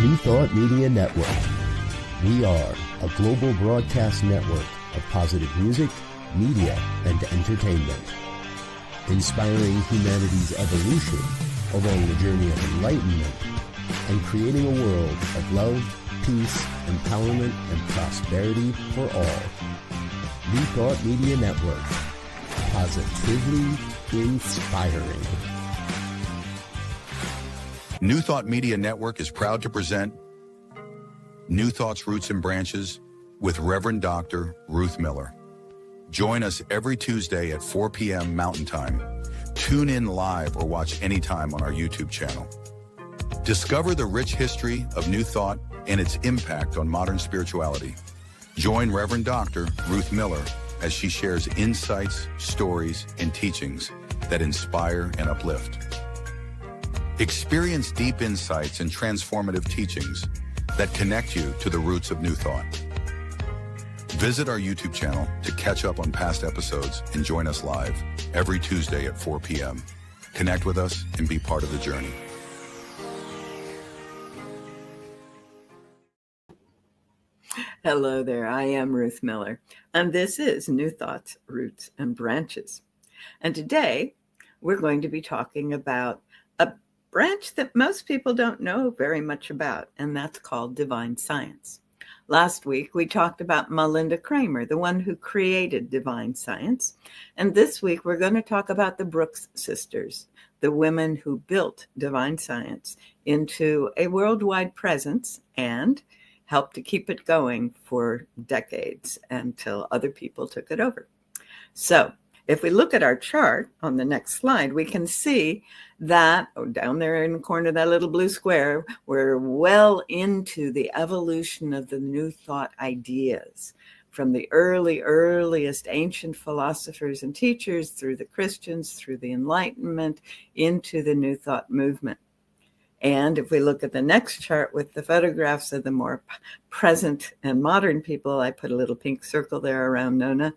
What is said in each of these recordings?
New Thought Media Network. We are a global broadcast network of positive music, media, and entertainment, inspiring humanity's evolution along the journey of enlightenment and creating a world of love, peace, empowerment, and prosperity for all. New Thought Media Network. Positively inspiring. New Thought Media Network is proud to present New Thought's Roots and Branches with Reverend Dr. Ruth Miller. Join us every Tuesday at 4 p.m. Mountain Time. Tune in live or watch anytime on our YouTube channel. Discover the rich history of New Thought and its impact on modern spirituality. Join Reverend Dr. Ruth Miller as she shares insights, stories, and teachings that inspire and uplift. Experience deep insights and transformative teachings that connect you to the roots of New Thought. Visit our YouTube channel to catch up on past episodes and join us live every Tuesday at 4 p.m. Connect with us and be part of the journey. Hello there, I am Ruth Miller, and this is New Thoughts, Roots, and Branches. And today, we're going to be talking about a branch that most people don't know very much about, and that's called divine science. Last week, we talked about Melinda Kramer, the one who created divine science. And this week, we're going to talk about the Brooks sisters, the women who built divine science into a worldwide presence and helped to keep it going for decades until other people took it over. So if we look at our chart on the next slide, we can see that down there in the corner of that little blue square, we're well into the evolution of the New Thought ideas from the earliest ancient philosophers and teachers through the Christians, through the Enlightenment, into the New Thought movement. And if we look at the next chart with the photographs of the more present and modern people, I put a little pink circle there around Nona.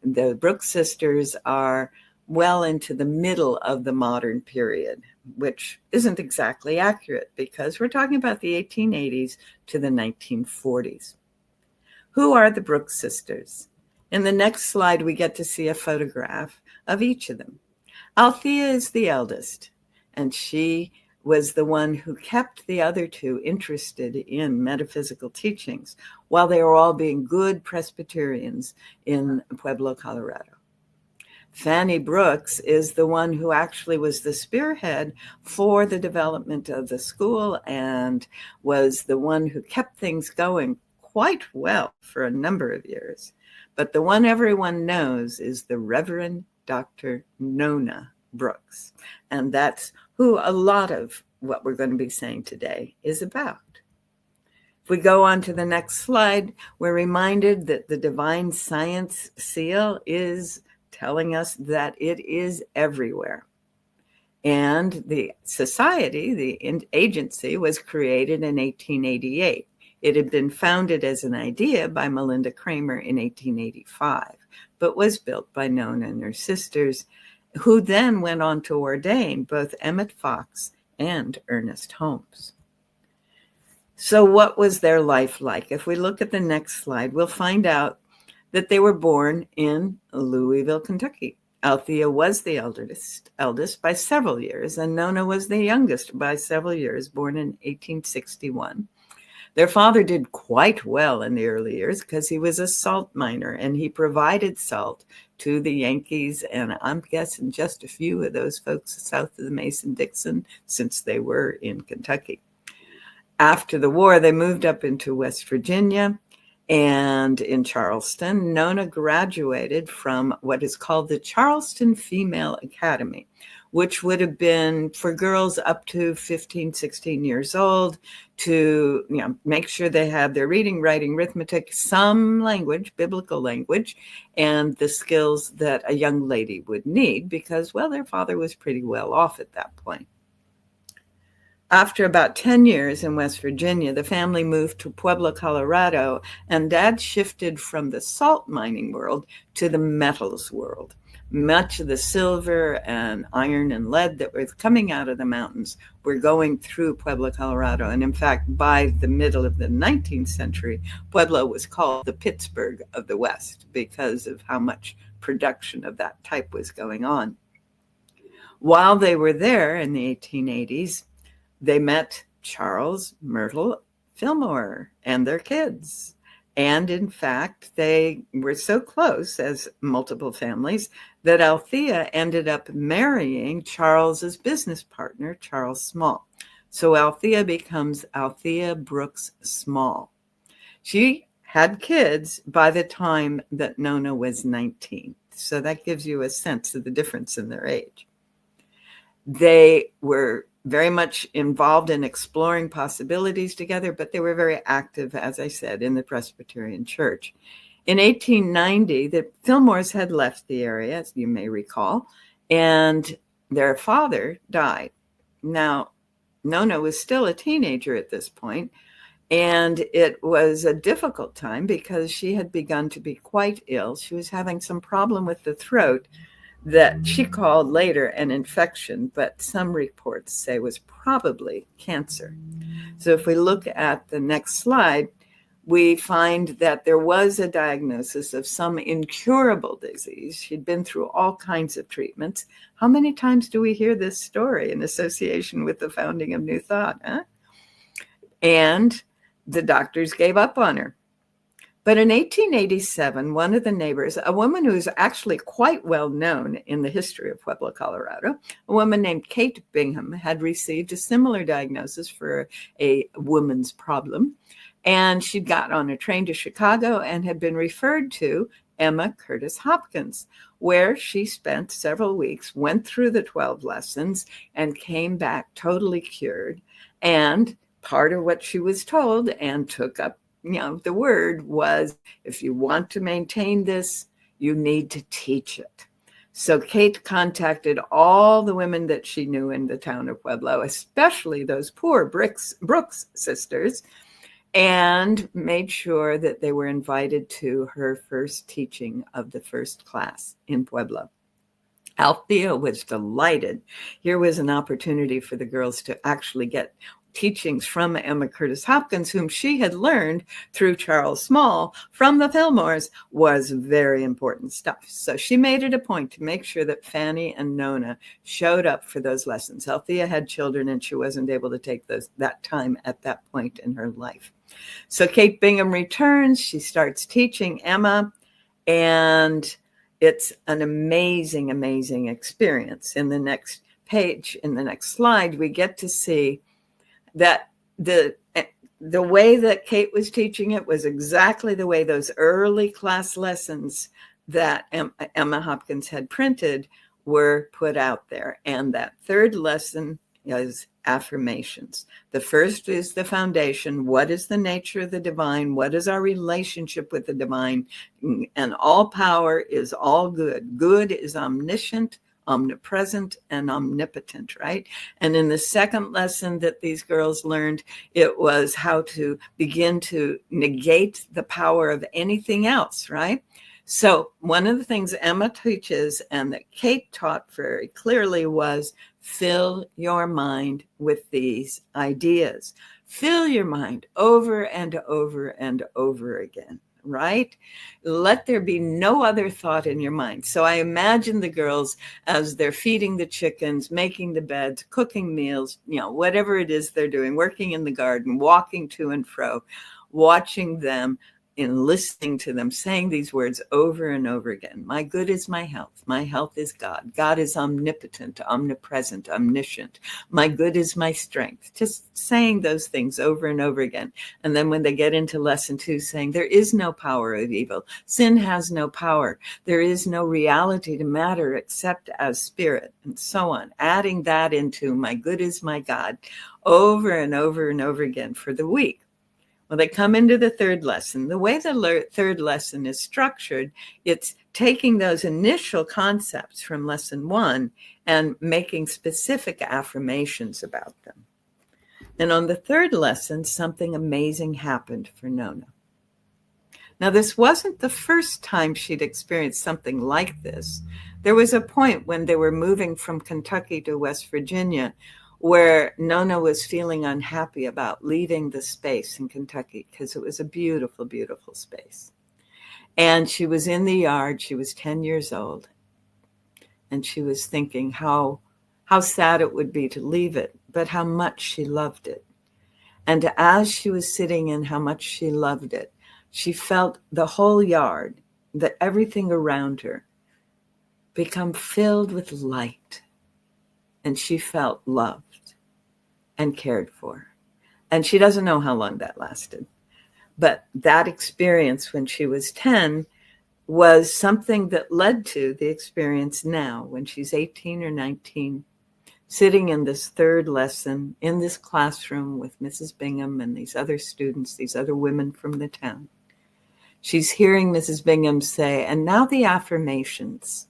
The Brooks sisters are well into the middle of the modern period, which isn't exactly accurate because we're talking about the 1880s to the 1940s. Who are the Brooks sisters? In the next slide, we get to see a photograph of each of them. Althea is the eldest, and she was the one who kept the other two interested in metaphysical teachings while they were all being good Presbyterians in Pueblo, Colorado. Fannie Brooks is the one who actually was the spearhead for the development of the school and was the one who kept things going quite well for a number of years. But the one everyone knows is the Reverend Dr. Nona Brooks, and that's who a lot of what we're going to be saying today is about. If we go on to the next slide, we're reminded that the divine science seal is telling us that it is everywhere. And the society, the agency, was created in 1888. It had been founded as an idea by Melinda Kramer in 1885, but was built by Nona and her sisters, who then went on to ordain both Emmett Fox and Ernest Holmes. So what was their life like? If we look at the next slide, we'll find out that they were born in Louisville, Kentucky. Althea was the eldest by several years, and Nona was the youngest by several years, born in 1861. Their father did quite well in the early years because he was a salt miner and he provided salt to the Yankees, and I'm guessing just a few of those folks south of the Mason-Dixon since they were in Kentucky. After the war, they moved up into West Virginia, and in Charleston, Nona graduated from what is called the Charleston Female Academy, which would have been for girls up to 15, 16 years old to make sure they had their reading, writing, arithmetic, some language, biblical language, and the skills that a young lady would need because, well, their father was pretty well off at that point. After about 10 years in West Virginia, the family moved to Pueblo, Colorado, and Dad shifted from the salt mining world to the metals world. Much of the silver and iron and lead that was coming out of the mountains were going through Pueblo, Colorado. And in fact, by the middle of the 19th century, Pueblo was called the Pittsburgh of the West because of how much production of that type was going on. While they were there in the 1880s, they met Charles Myrtle Fillmore and their kids. And in fact, they were so close as multiple families that Althea ended up marrying Charles's business partner, Charles Small. So Althea becomes Althea Brooks Small. She had kids by the time that Nona was 19. So that gives you a sense of the difference in their age. They were very much involved in exploring possibilities together, but they were very active, as I said, in the Presbyterian Church. In 1890, the Fillmores had left the area, as you may recall, and their father died. Now, Nona was still a teenager at this point, and it was a difficult time because she had begun to be quite ill. She was having some problem with the throat that she called later an infection, but some reports say was probably cancer. So if we look at the next slide, we find that there was a diagnosis of some incurable disease. She'd been through all kinds of treatments. How many times do we hear this story in association with the founding of New Thought? Huh? And the doctors gave up on her. But in 1887, one of the neighbors, a woman who's actually quite well known in the history of Pueblo, Colorado, a woman named Kate Bingham, had received a similar diagnosis for a woman's problem. And she'd got on a train to Chicago and had been referred to Emma Curtis Hopkins, where she spent several weeks, went through the 12 lessons, and came back totally cured. And part of what she was told and took up, the word was, if you want to maintain this, you need to teach it. So Kate contacted all the women that she knew in the town of Pueblo, especially those poor Brooks sisters, and made sure that they were invited to her first teaching of the first class in Pueblo. Althea was delighted. Here was an opportunity for the girls to actually get teachings from Emma Curtis Hopkins, whom she had learned through Charles Small from the Fillmores, was very important stuff. So she made it a point to make sure that Fannie and Nona showed up for those lessons. Althea had children and she wasn't able to take that time at that point in her life. So Kate Bingham returns, she starts teaching Emma, and it's an amazing, amazing experience. In the next page, in the next slide, we get to see that the way that Kate was teaching it was exactly the way those early class lessons that Emma Hopkins had printed were put out there. And that third lesson is affirmations. The first is the foundation. What is the nature of the divine? What is our relationship with the divine? And all power is all good. Good is omniscient, omnipresent, and omnipotent, right? And in the second lesson that these girls learned, it was how to begin to negate the power of anything else, right? So one of the things Emma teaches and that Kate taught very clearly was fill your mind with these ideas. Fill your mind over and over and over again. Right? Let there be no other thought in your mind. So I imagine the girls as they're feeding the chickens, making the beds, cooking meals, whatever it is they're doing, working in the garden, walking to and fro, watching them and listening to them saying these words over and over again. My good is my health. My health is God. God is omnipotent, omnipresent, omniscient. My good is my strength. Just saying those things over and over again. And then when they get into lesson 2, saying there is no power of evil. Sin has no power. There is no reality to matter except as spirit, and so on. Adding that into my good is my God over and over and over again for the week. Well, they come into the third lesson. The way the third lesson is structured, it's taking those initial concepts from lesson 1 and making specific affirmations about them. And on the third lesson, something amazing happened for Nona. Now, this wasn't the first time she'd experienced something like this. There was a point when they were moving from Kentucky to West Virginia where Nona was feeling unhappy about leaving the space in Kentucky because it was a beautiful, beautiful space. And she was in the yard. She was 10 years old. And she was thinking how sad it would be to leave it, but how much she loved it. And as she was sitting in how much she loved it, she felt the whole yard, that everything around her, become filled with light. And she felt loved and cared for. And she doesn't know how long that lasted. But that experience when she was 10 was something that led to the experience now when she's 18 or 19, sitting in this third lesson in this classroom with Mrs. Bingham and these other students, these other women from the town. She's hearing Mrs. Bingham say, and now the affirmations.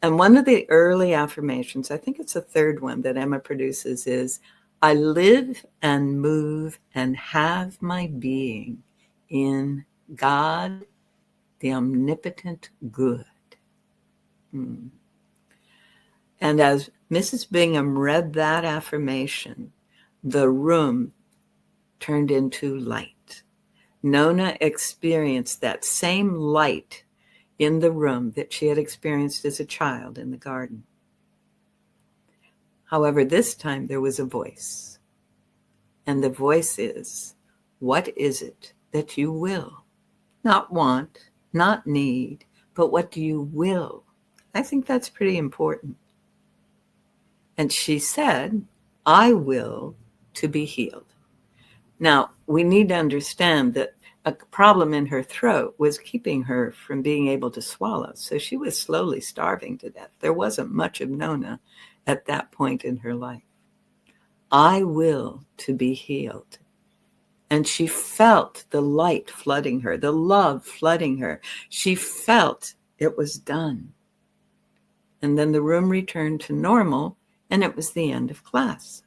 And one of the early affirmations, I think it's the third one that Emma produces, is, I live and move and have my being in God, the omnipotent good. And as Mrs. Bingham read that affirmation, the room turned into light. Nona experienced that same light in the room that she had experienced as a child in the garden. However, this time there was a voice. And the voice is, what is it that you will? Not want, not need, but what do you will? I think that's pretty important. And she said, I will to be healed. Now, we need to understand that a problem in her throat was keeping her from being able to swallow. So she was slowly starving to death. There wasn't much of Nona at that point in her life. I will to be healed. And she felt the light flooding her, the love flooding her. She felt it was done. And then the room returned to normal, and it was the end of class.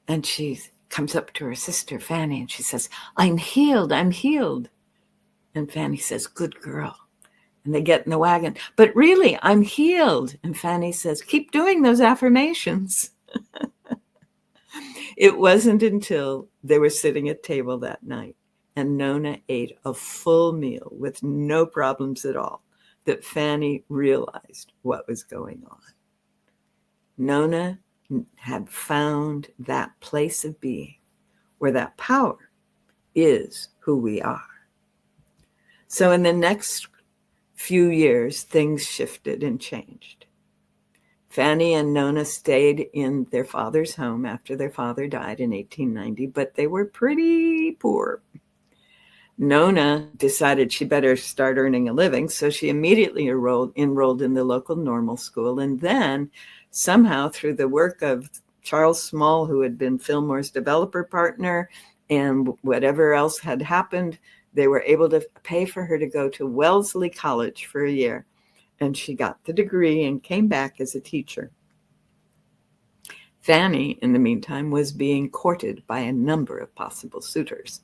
And she comes up to her sister, Fannie, and she says, I'm healed, I'm healed. And Fannie says, good girl. And they get in the wagon, but really, I'm healed. And Fannie says, keep doing those affirmations. It wasn't until they were sitting at table that night and Nona ate a full meal with no problems at all that Fannie realized what was going on. Nona had found that place of being where that power is who we are. So in the next few years, things shifted and changed. Fannie and Nona stayed in their father's home after their father died in 1890, but they were pretty poor. Nona decided she better start earning a living, so she immediately enrolled in the local normal school. And then somehow through the work of Charles Small, who had been Fillmore's developer partner, and whatever else had happened, they were able to pay for her to go to Wellesley College for a year. And she got the degree and came back as a teacher. Fannie, in the meantime, was being courted by a number of possible suitors.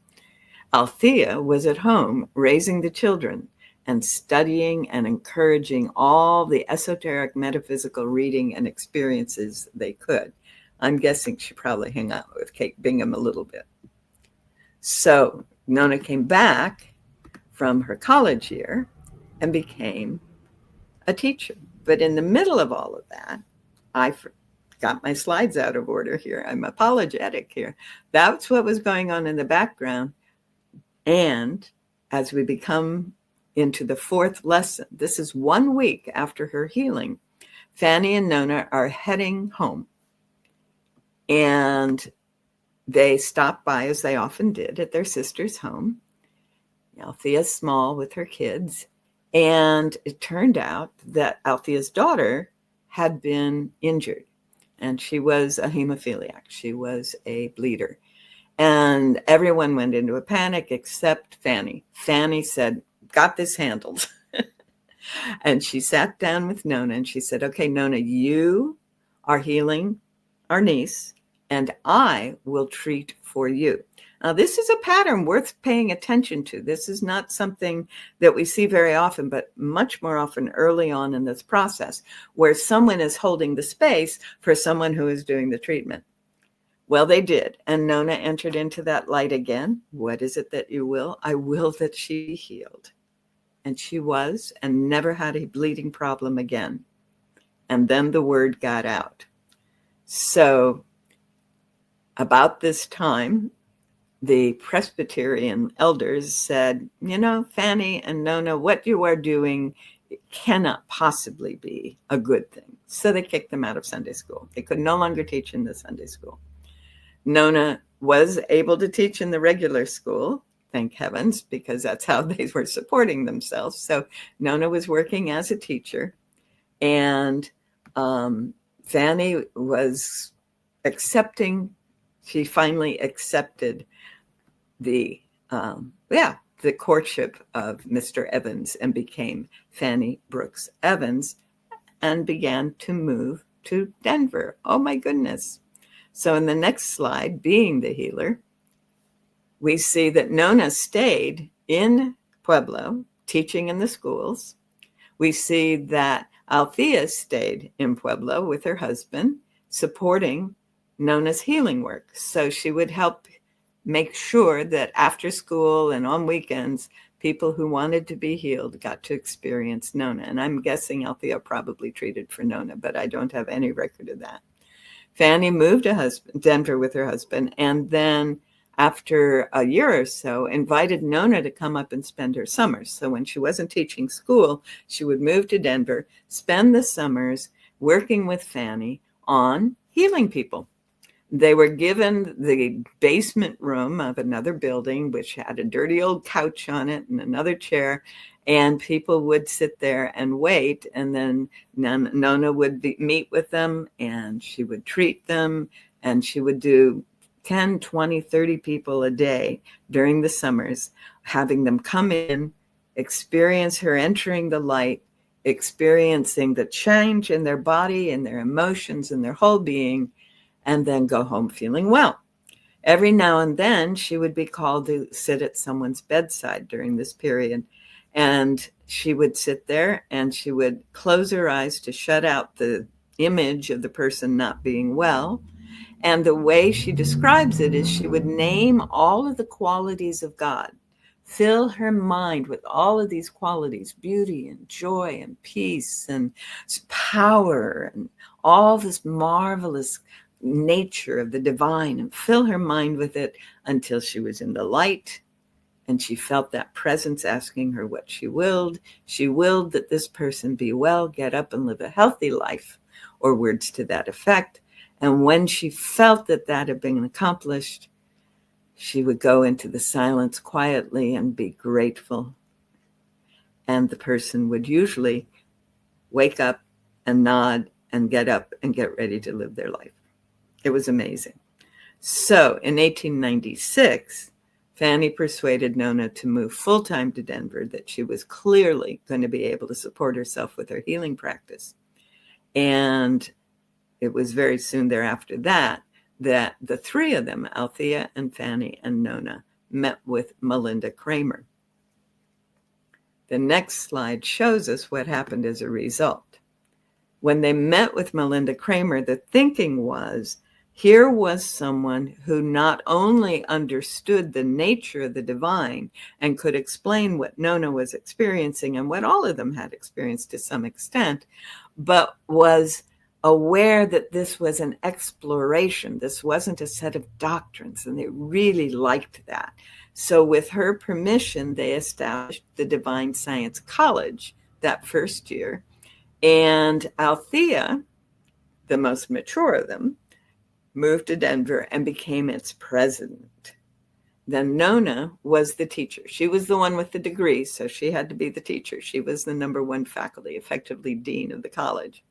Althea was at home raising the children and studying and encouraging all the esoteric metaphysical reading and experiences they could. I'm guessing she probably hung out with Kate Bingham a little bit. So Nona came back from her college year and became a teacher. But in the middle of all of that, I got my slides out of order here. I'm apologetic here. That's what was going on in the background. And as we become into the fourth lesson, this is 1 week after her healing, Fannie and Nona are heading home. And they stop by, as they often did, at their sister's home. Althea's small with her kids. And it turned out that Althea's daughter had been injured. And she was a hemophiliac. She was a bleeder. And everyone went into a panic except Fannie. Fannie said, got this handled. And she sat down with Nona and she said, okay, Nona, you are healing our niece and I will treat for you. Now, this is a pattern worth paying attention to. This is not something that we see very often, but much more often early on in this process, where someone is holding the space for someone who is doing the treatment. Well, they did. And Nona entered into that light again. What is it that you will? I will that she be healed. And she was, and never had a bleeding problem again. And then the word got out. So about this time, the Presbyterian elders said, Fannie and Nona, what you are doing cannot possibly be a good thing. So they kicked them out of Sunday school. They could no longer teach in the Sunday school. Nona was able to teach in the regular school, thank heavens, because that's how they were supporting themselves. So Nona was working as a teacher, and Fannie was accepting. She finally accepted the courtship of Mr. Evans and became Fannie Brooks Evans and began to move to Denver. Oh my goodness. So in the next slide, being the healer, we see that Nona stayed in Pueblo, teaching in the schools. We see that Althea stayed in Pueblo with her husband, supporting Nona's healing work. So she would help make sure that after school and on weekends, people who wanted to be healed got to experience Nona. And I'm guessing Althea probably treated for Nona, but I don't have any record of that. Fannie moved to Denver with her husband, and then after a year or so, invited Nona to come up and spend her summers. So when she wasn't teaching school, she would move to Denver, spend the summers working with Fannie on healing people. They were given the basement room of another building, which had a dirty old couch on it and another chair, and people would sit there and wait. And then Nona would meet with them, and she would treat them, and she would do 10, 20, 30 people a day during the summers, having them come in, experience her entering the light, experiencing the change in their body and their emotions and their whole being, and then go home feeling well. Every now and then, she would be called to sit at someone's bedside during this period. And she would sit there and she would close her eyes to shut out the image of the person not being well. And the way she describes it is she would name all of the qualities of God, fill her mind with all of these qualities, beauty and joy and peace and power and all this marvelous nature of the divine, and fill her mind with it until she was in the light and she felt that presence asking her what she willed. She willed that this person be well, get up and live a healthy life, or words to that effect. And when she felt that that had been accomplished, she would go into the silence quietly and be grateful. And the person would usually wake up and nod and get up and get ready to live their life. It was amazing. So in 1896, Fannie persuaded Nona to move full-time to Denver, that she was clearly going to be able to support herself with her healing practice. And it was very soon thereafter that the three of them, Althea and Fannie and Nona, met with Melinda Kramer. The next slide shows us what happened as a result. When they met with Melinda Kramer, the thinking was, here was someone who not only understood the nature of the divine and could explain what Nona was experiencing and what all of them had experienced to some extent, but was aware that this was an exploration. This wasn't a set of doctrines, and they really liked that. So with her permission, they established the Divine Science College that first year. And Althea, the most mature of them, moved to Denver and became its president. Then Nona was the teacher. She was the one with the degree, so she had to be the teacher. She was the number one faculty, effectively dean of the college.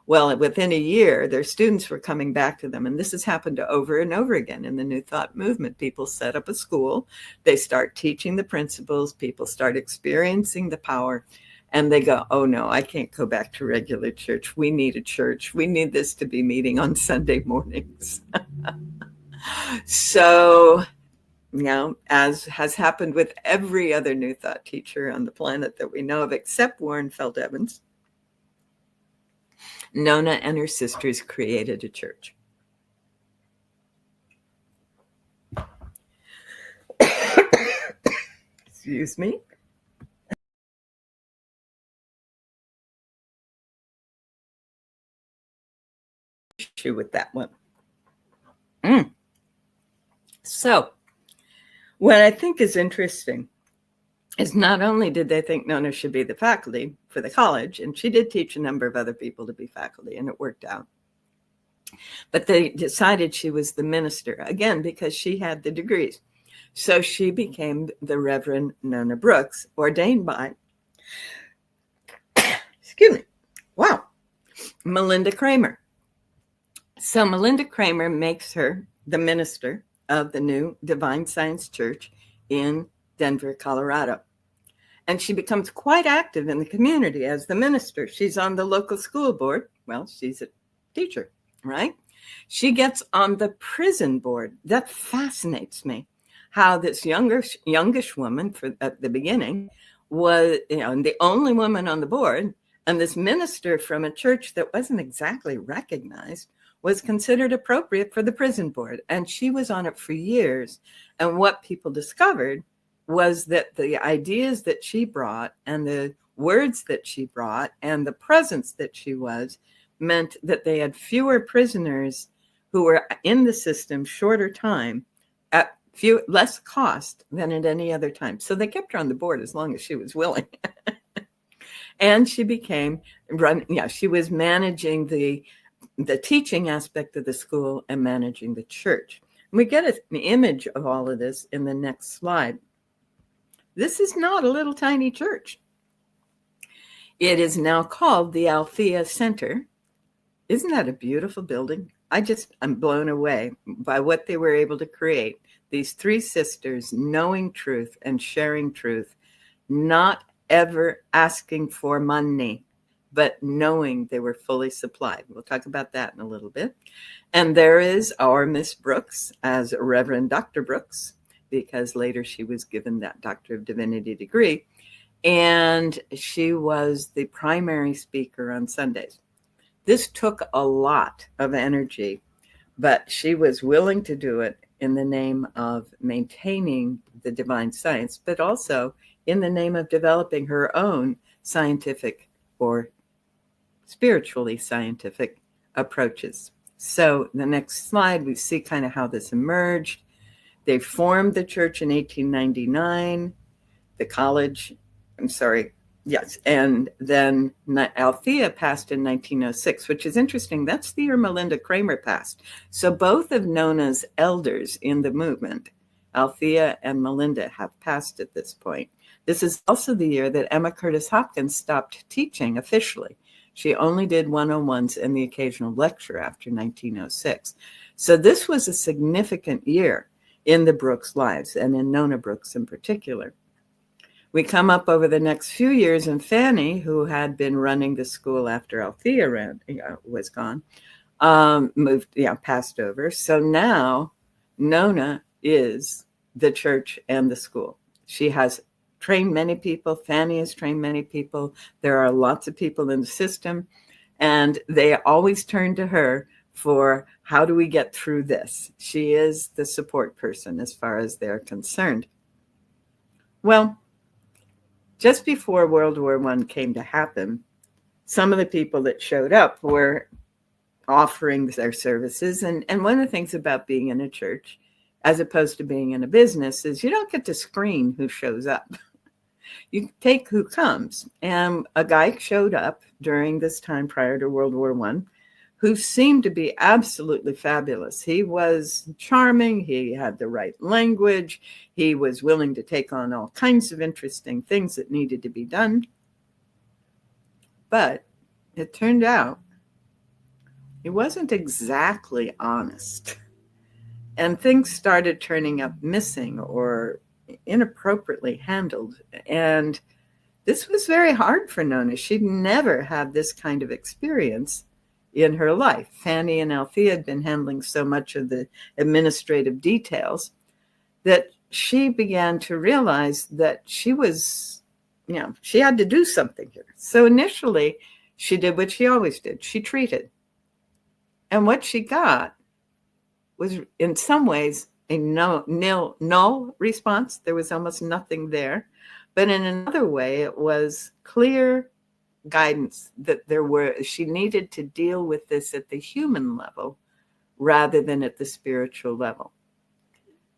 Well, within a year, their students were coming back to them, and this has happened over and over again in the New Thought movement. People set up a school, they start teaching the principles, people start experiencing the power, And they go, oh no, I can't go back to regular church. We need a church. We need this to be meeting on Sunday mornings. So, as has happened with every other New Thought teacher on the planet that we know of, except Warren Feld Evans, Nona and her sisters created a church. Excuse me. Issue with that one. So, what I think is interesting is not only did they think Nona should be the faculty for the college, and she did teach a number of other people to be faculty, and it worked out, but they decided she was the minister, again, because she had the degrees. So she became the Reverend Nona Brooks, ordained by, excuse me, wow, Melinda Kramer. So Melinda Kramer makes her the minister of the new Divine Science Church in Denver, Colorado. And she becomes quite active in the community as the minister. She's on the local school board. Well, she's a teacher, right? She gets on the prison board. That fascinates me, how this youngish woman at the beginning was, the only woman on the board, and this minister from a church that wasn't exactly recognized was considered appropriate for the prison board. And she was on it for years. And what people discovered was that the ideas that she brought and the words that she brought and the presence that she was meant that they had fewer prisoners who were in the system shorter time at less cost than at any other time. So they kept her on the board as long as she was willing. And she she was managing the teaching aspect of the school and managing the church. And we get an image of all of this in the next slide. This is not a little tiny church. It is now called the Althea Center. Isn't that a beautiful building? I'm blown away by what they were able to create. These three sisters knowing truth and sharing truth, not ever asking for money, but knowing they were fully supplied. We'll talk about that in a little bit. And there is our Miss Brooks as Reverend Dr. Brooks, because later she was given that Doctor of Divinity degree. And she was the primary speaker on Sundays. This took a lot of energy, but she was willing to do it in the name of maintaining the divine science, but also in the name of developing her own scientific or spiritually scientific approaches. So the next slide, we see kind of how this emerged. They formed the church in 1899, the college, and then Althea passed in 1906, which is interesting. That's the year Melinda Kramer passed. So both of Nona's elders in the movement, Althea and Melinda, have passed at this point. This is also the year that Emma Curtis Hopkins stopped teaching officially. She only did 101s and the occasional lecture after 1906. So this was a significant year in the Brooks' lives, and in Nona Brooks in particular. We come up over the next few years, and Fannie, who had been running the school after Althea was gone, passed over. So now Nona is the church and the school. She has trained many people. Fannie has trained many people. There are lots of people in the system, and they always turn to her for how do we get through this? She is the support person as far as they're concerned. Well, just before World War I came to happen, some of the people that showed up were offering their services. And one of the things about being in a church, as opposed to being in a business, is you don't get to screen who shows up. You take who comes. And a guy showed up during this time prior to World War I, who seemed to be absolutely fabulous. He was charming. He had the right language. He was willing to take on all kinds of interesting things that needed to be done. But it turned out he wasn't exactly honest. And things started turning up missing or inappropriately handled. And this was very hard for Nona. She'd never had this kind of experience in her life. Fannie and Althea had been handling so much of the administrative details that she began to realize that she was, she had to do something here. So initially, she did what she always did. She treated. And what she got was, in some ways, a null response. There was almost nothing there. But in another way, it was clear guidance that she needed to deal with this at the human level rather than at the spiritual level.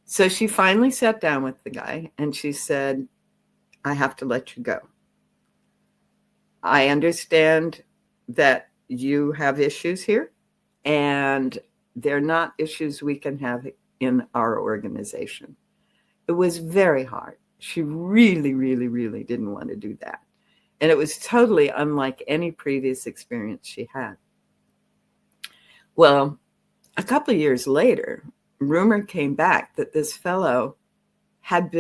So she finally sat down with the guy and she said, I have to let you go. I understand that you have issues here, and they're not issues we can have in our organization. It was very hard. She really, really, really didn't want to do that. And it was totally unlike any previous experience she had. Well, a couple of years later, rumor came back that this fellow had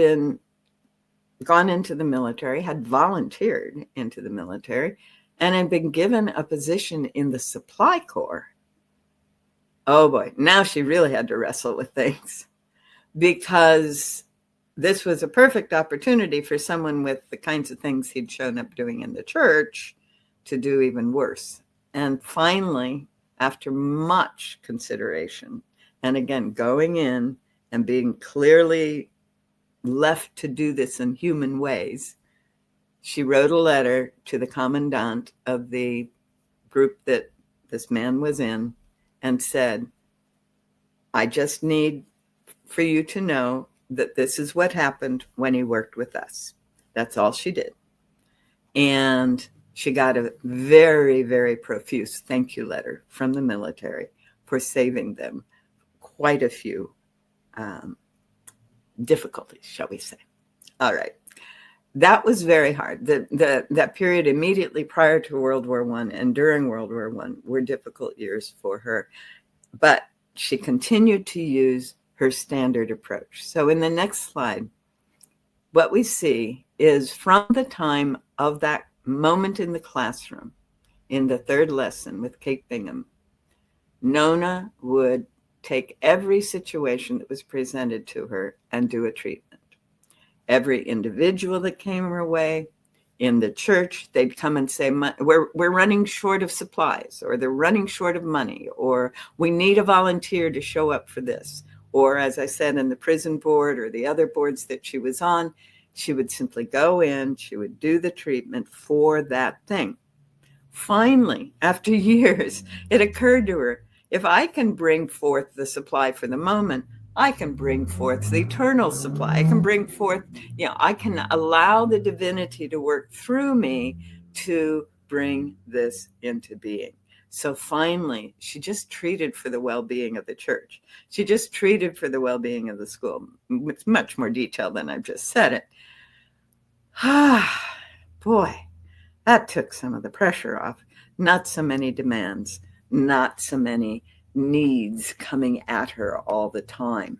gone into the military, had volunteered into the military, and had been given a position in the supply corps. Oh boy, now she really had to wrestle with things, because this was a perfect opportunity for someone with the kinds of things he'd shown up doing in the church to do even worse. And finally, after much consideration, and again, going in and being clearly left to do this in human ways, she wrote a letter to the commandant of the group that this man was in and said, I just need for you to know that this is what happened when he worked with us. That's all she did. And she got a very, very profuse thank you letter from the military for saving them quite a few difficulties, shall we say. All right. That was very hard. That period immediately prior to World War I and during World War I were difficult years for her. But she continued to use her standard approach. So in the next slide, what we see is from the time of that moment in the classroom, in the third lesson with Kate Bingham, Nona would take every situation that was presented to her and do a treatment. Every individual that came her way, in the church, they'd come and say, we're running short of supplies, or they're running short of money, or we need a volunteer to show up for this. Or as I said, in the prison board or the other boards that she was on, she would simply go in, she would do the treatment for that thing. Finally, after years, it occurred to her, if I can bring forth the supply for the moment, I can bring forth the eternal supply. I can bring forth, I can allow the divinity to work through me to bring this into being. So finally, she just treated for the well-being of the church. She just treated for the well-being of the school with much more detail than I've just said it. Boy, that took some of the pressure off. Not so many demands, not so many needs coming at her all the time.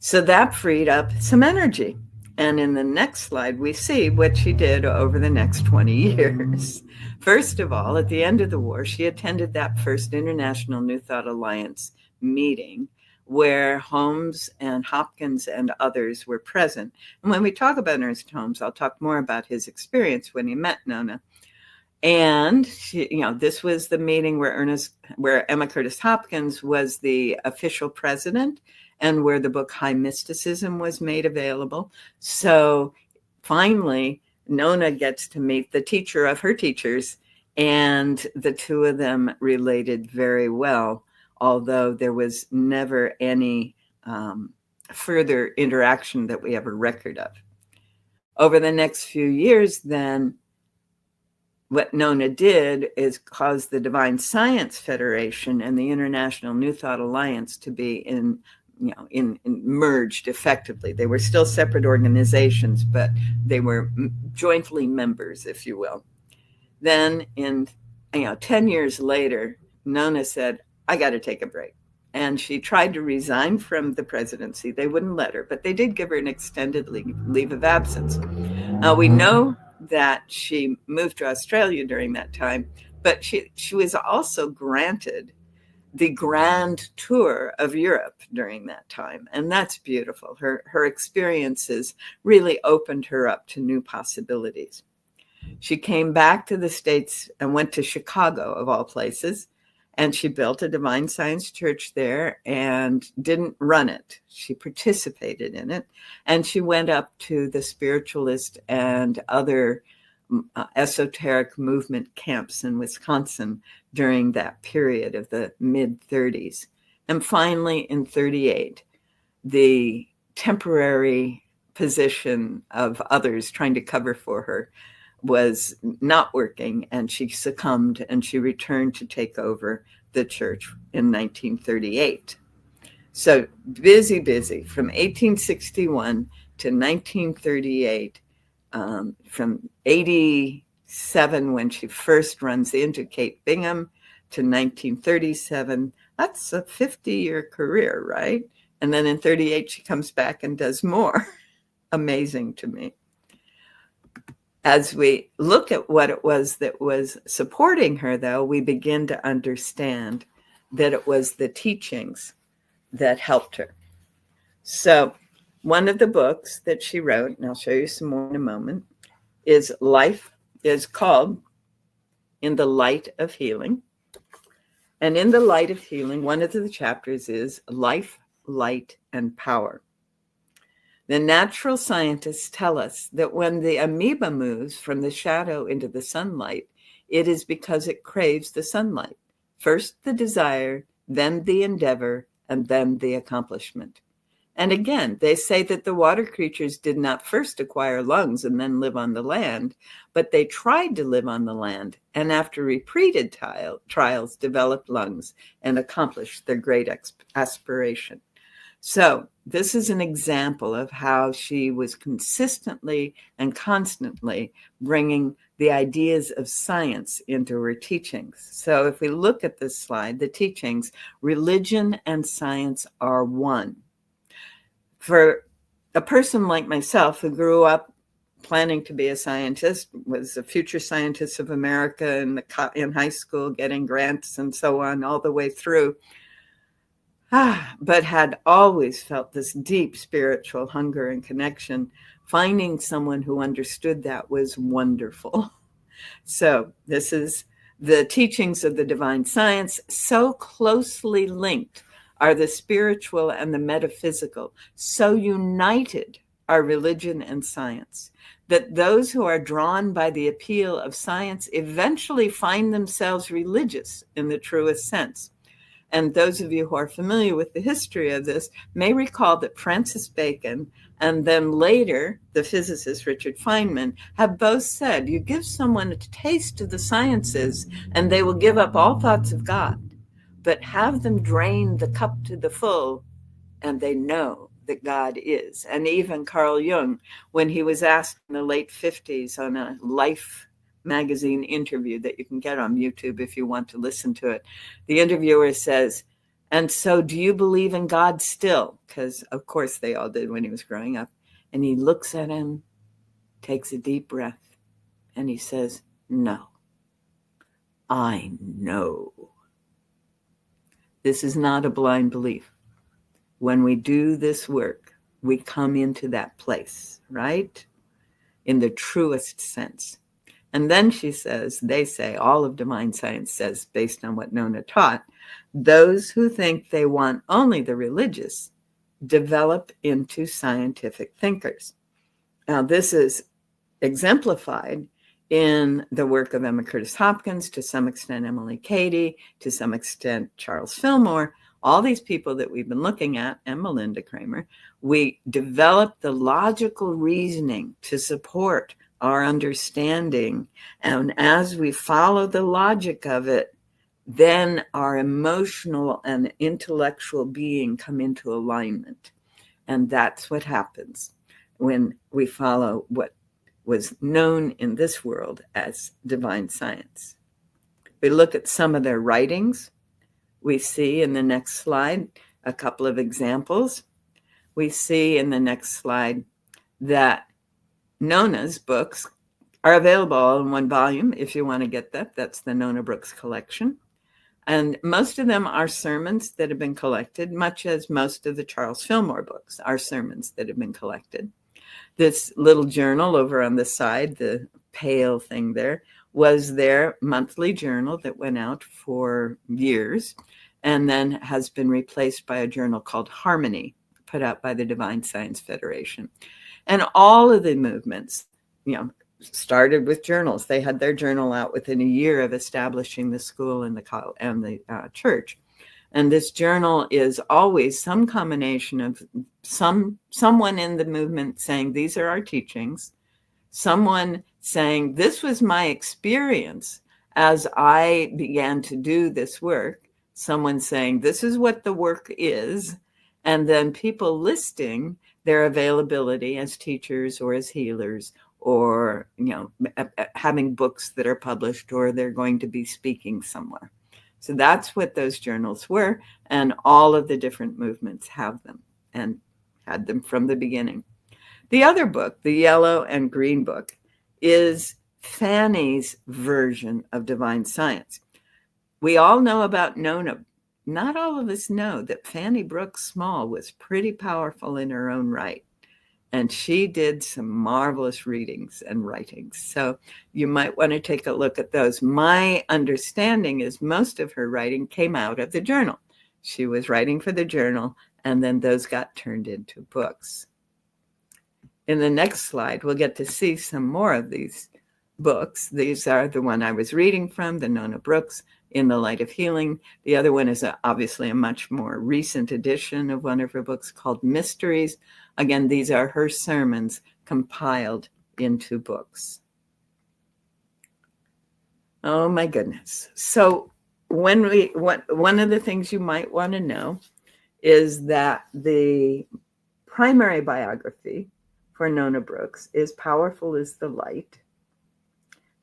So that freed up some energy. And in the next slide, we see what she did over the next 20 years. First of all, at the end of the war, she attended that first International New Thought Alliance meeting where Holmes and Hopkins and others were present. And when we talk about Ernest Holmes, I'll talk more about his experience when he met Nona. And this was the meeting where Emma Curtis Hopkins was the official president and where the book High Mysticism was made available. So finally, Nona gets to meet the teacher of her teachers, and the two of them related very well, although there was never any further interaction that we have a record of. Over the next few years, then, what Nona did is cause the Divine Science Federation and the International New Thought Alliance to be merged effectively. They were still separate organizations, but they were jointly members, if you will. Then 10 years later, Nona said, I got to take a break. and she tried to resign from the presidency. They wouldn't let her, but they did give her an extended leave of absence. We know that she moved to Australia during that time, but she was also granted the grand tour of Europe during that time. And that's beautiful. Her experiences really opened her up to new possibilities. She came back to the States and went to Chicago, of all places, and she built a Divine Science church there and didn't run it. She participated in it. And she went up to the spiritualist and other esoteric movement camps in Wisconsin during that period of the mid-30s. And finally, in 38, the temporary position of others trying to cover for her was not working, and she succumbed, and she returned to take over the church in 1938. So busy from 1861 to 1938, from 87 when she first runs into Kate Bingham to 1937. That's a 50-year career, right? And then in 38, she comes back and does more. Amazing to me. As we look at what it was that was supporting her, though, we begin to understand that it was the teachings that helped her. So one of the books that she wrote, and I'll show you some more in a moment, is called In the Light of Healing. And in the Light of Healing, one of the chapters is Life, Light, and Power. The natural scientists tell us that when the amoeba moves from the shadow into the sunlight, it is because it craves the sunlight. First the desire, then the endeavor, and then the accomplishment. And again, they say that the water creatures did not first acquire lungs and then live on the land, but they tried to live on the land, and after repeated trials, developed lungs and accomplished their great aspiration. So this is an example of how she was consistently and constantly bringing the ideas of science into her teachings. So if we look at this slide, the teachings, religion and science are one. For a person like myself who grew up planning to be a scientist, was a future scientist of America in high school, getting grants and so on all the way through, but had always felt this deep spiritual hunger and connection, finding someone who understood that was wonderful. So this is the teachings of the divine science. So closely linked are the spiritual and the metaphysical. So united are religion and science, that those who are drawn by the appeal of science eventually find themselves religious in the truest sense. And those of you who are familiar with the history of this may recall that Francis Bacon and then later the physicist Richard Feynman have both said, you give someone a taste of the sciences and they will give up all thoughts of God, but have them drain the cup to the full and they know that God is. And even Carl Jung, when he was asked in the late 50s on a Life magazine interview that you can get on YouTube if you want to listen to it, the interviewer says, and so do you believe in God still? Because of course they all did when he was growing up. And he looks at him, takes a deep breath, and he says, no, I know. This is not a blind belief. When we do this work, we come into that place, right? In the truest sense. And then she says, they say, all of divine science says, based on what Nona taught, those who think they want only the religious develop into scientific thinkers. Now, this is exemplified in the work of Emma Curtis Hopkins, to some extent Emily Cady, to some extent Charles Fillmore, all these people that we've been looking at, and Melinda Kramer. We develop the logical reasoning to support our understanding. And as we follow the logic of it, then our emotional and intellectual being come into alignment. And that's what happens when we follow what was known in this world as divine science. We look at some of their writings. We see in the next slide a couple of examples. We see in the next slide that Nona's books are available all in one volume if you want to get that. That's the Nona Brooks collection. And most of them are sermons that have been collected, much as most of the Charles Fillmore books are sermons that have been collected. This little journal over on the side, the pale thing there, was their monthly journal that went out for years and then has been replaced by a journal called Harmony, put out by the Divine Science Federation. And all of the movements, started with journals. They had their journal out within a year of establishing the school and the church. And this journal is always some combination of someone in the movement saying, these are our teachings, someone saying, this was my experience as I began to do this work, someone saying, this is what the work is, and then people listing their availability as teachers or as healers, or having books that are published, or they're going to be speaking somewhere. So that's what those journals were, and all of the different movements have them and had them from the beginning. The other book, the yellow and green book, is Fannie's version of divine science. We all know about Nona. Not all of us know that Fannie Brooks Small was pretty powerful in her own right. And she did some marvelous readings and writings. So you might want to take a look at those. My understanding is most of her writing came out of the journal. She was writing for the journal, and then those got turned into books. In the next slide, we'll get to see some more of these books. These are the one I was reading from, the Nona Brooks, In the Light of Healing. The other one is obviously a much more recent edition of one of her books called Mysteries. Again, these are her sermons compiled into books. Oh my goodness. So one of the things you might want to know is that the primary biography for Nona Brooks is Powerful is the Light.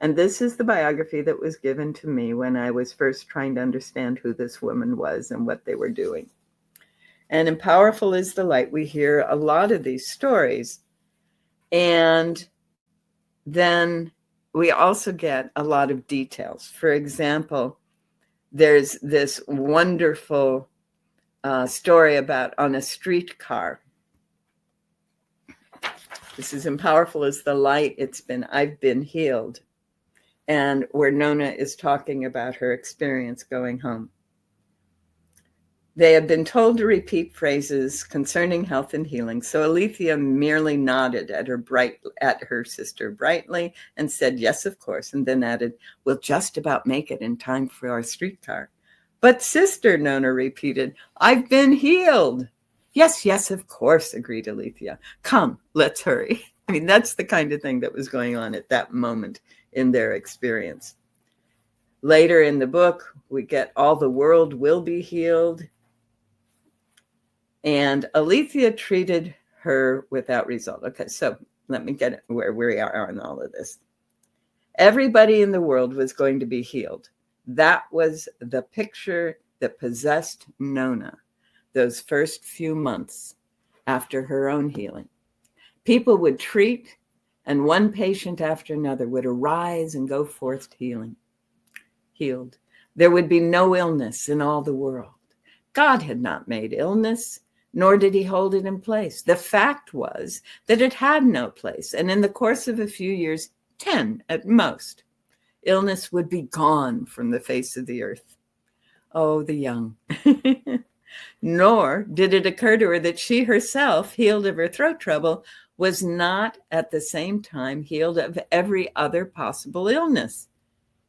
And this is the biography that was given to me when I was first trying to understand who this woman was and what they were doing. And in Powerful is the Light, we hear a lot of these stories. And then we also get a lot of details. For example, there's this wonderful story about on a streetcar. This is in Powerful is the Light. I've been healed. And where Nona is talking about her experience going home. They have been told to repeat phrases concerning health and healing, so Althea merely nodded at her sister brightly and said, yes, of course, and then added, we'll just about make it in time for our streetcar. But sister, Nona repeated, I've been healed. Yes, yes, of course, agreed Althea. Come, let's hurry. I mean, that's the kind of thing that was going on at that moment in their experience. Later in the book, we get all the world will be healed. And Althea treated her without result. Okay, so let me get where we are on all of this. Everybody in the world was going to be healed. That was the picture that possessed Nona those first few months after her own healing. People would treat, and one patient after another would arise and go forth healed. There would be no illness in all the world. God had not made illness, nor did he hold it in place. The fact was that it had no place, and in the course of a few years, 10 at most, illness would be gone from the face of the earth. Oh, the young. Nor did it occur to her that she herself, healed of her throat trouble, was not at the same time healed of every other possible illness.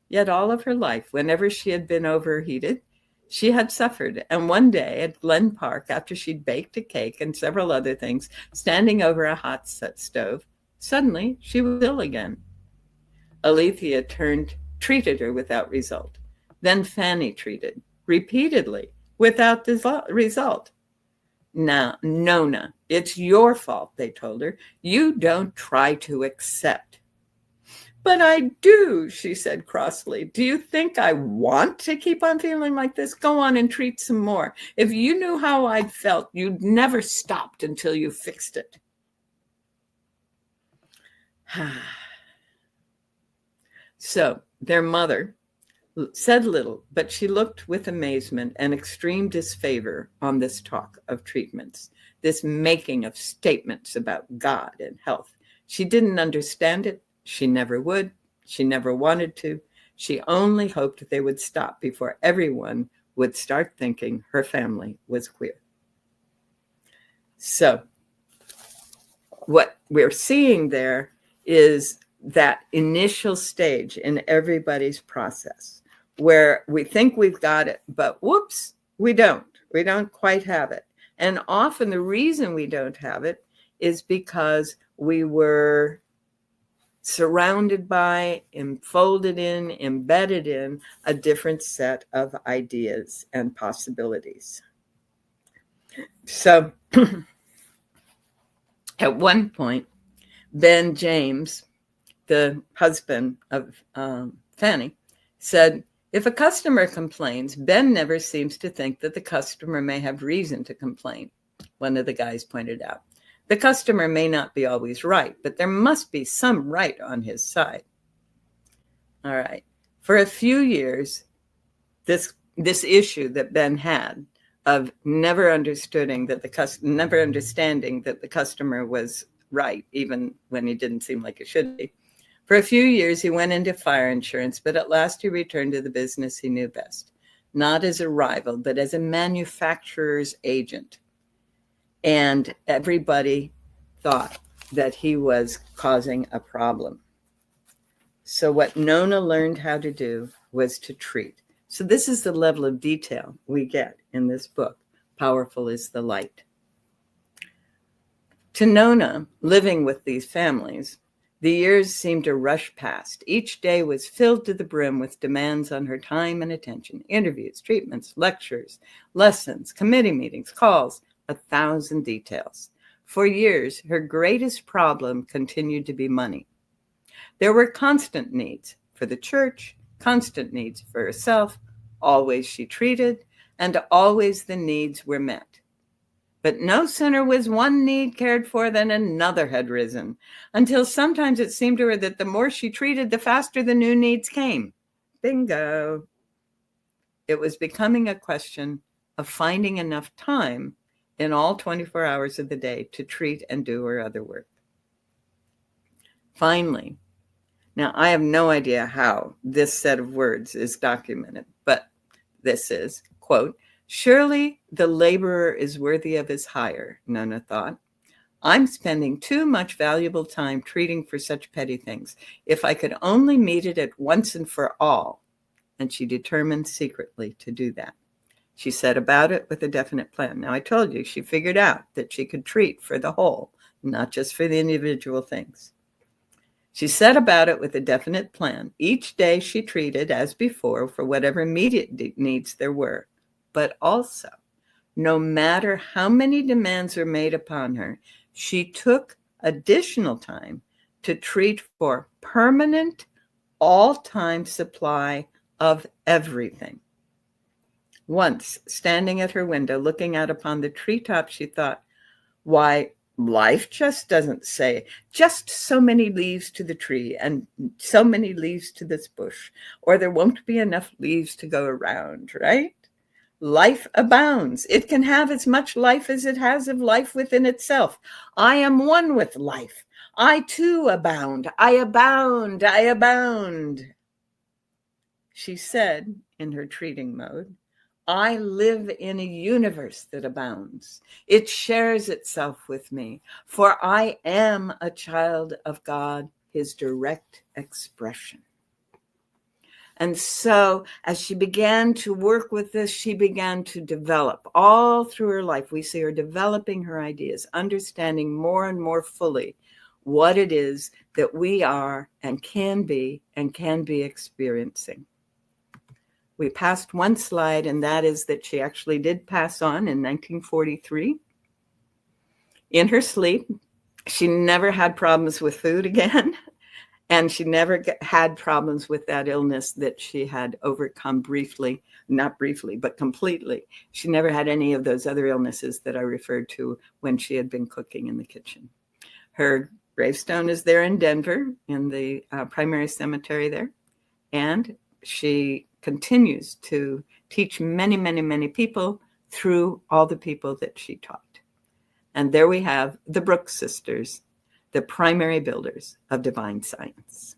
Yet all of her life, whenever she had been overheated, she had suffered. And one day at Glen Park, after she'd baked a cake and several other things, standing over a hot stove, suddenly she was ill again. Althea treated her without result. Then Fannie treated, repeatedly, without result. Now, Nona, it's your fault, they told her. You don't try to accept. But I do, she said crossly. Do you think I want to keep on feeling like this? Go on and treat some more. If you knew how I'd felt, you'd never stopped until you fixed it. So their mother said little, but she looked with amazement and extreme disfavor on this talk of treatments, this making of statements about God and health. She didn't understand it. She never would. She never wanted to. She only hoped they would stop before everyone would start thinking her family was queer. So what we're seeing there is that initial stage in everybody's process where we think we've got it, but whoops, we don't. We don't quite have it. And often the reason we don't have it is because we were surrounded by, enfolded in, embedded in a different set of ideas and possibilities. So at one point, Ben James, the husband of Fannie, said, if a customer complains, Ben never seems to think that the customer may have reason to complain. One of the guys pointed out, the customer may not be always right, but there must be some right on his side. All right. For a few years, this issue that Ben had of never understanding that the customer was right, even when he didn't seem like it should be. For a few years, he went into fire insurance, but at last he returned to the business he knew best, not as a rival, but as a manufacturer's agent. And everybody thought that he was causing a problem. So what Nona learned how to do was to treat. So this is the level of detail we get in this book, Powerful is the Light. To Nona, living with these families, the years seemed to rush past. Each day was filled to the brim with demands on her time and attention, interviews, treatments, lectures, lessons, committee meetings, calls, 1,000 details. For years, her greatest problem continued to be money. There were constant needs for the church, constant needs for herself, always she treated, and always the needs were met. But no sooner was one need cared for than another had risen, until sometimes it seemed to her that the more she treated, the faster the new needs came. Bingo. It was becoming a question of finding enough time in all 24 hours of the day to treat and do her other work. Finally, now I have no idea how this set of words is documented, but this is, quote, surely the laborer is worthy of his hire, Nona thought. I'm spending too much valuable time treating for such petty things. If I could only meet it at once and for all. And she determined secretly to do that. She set about it with a definite plan. Now, I told you she figured out that she could treat for the whole, not just for the individual things. She set about it with a definite plan. Each day she treated as before for whatever immediate needs there were. But also, no matter how many demands were made upon her, she took additional time to treat for permanent, all-time supply of everything. Once, standing at her window, looking out upon the treetops, she thought, why, life just doesn't say just so many leaves to the tree and so many leaves to this bush, or there won't be enough leaves to go around, right? Life abounds. It can have as much life as it has of life within itself. I am one with life. I too abound. I abound. I abound. She said in her treating mode, I live in a universe that abounds. It shares itself with me, for I am a child of God, his direct expression. And so as she began to work with this, she began to develop all through her life. We see her developing her ideas, understanding more and more fully what it is that we are and can be experiencing. We passed one slide, and that is that she actually did pass on in 1943. In her sleep, she never had problems with food again. And she never had problems with that illness that she had overcome briefly, not briefly, but completely. She never had any of those other illnesses that I referred to when she had been cooking in the kitchen. Her gravestone is there in Denver, in the primary cemetery there. And she continues to teach many, many, many people through all the people that she taught. And there we have the Brooks sisters, the primary builders of divine science.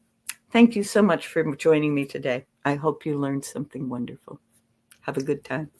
Thank you so much for joining me today. I hope you learned something wonderful. Have a good time.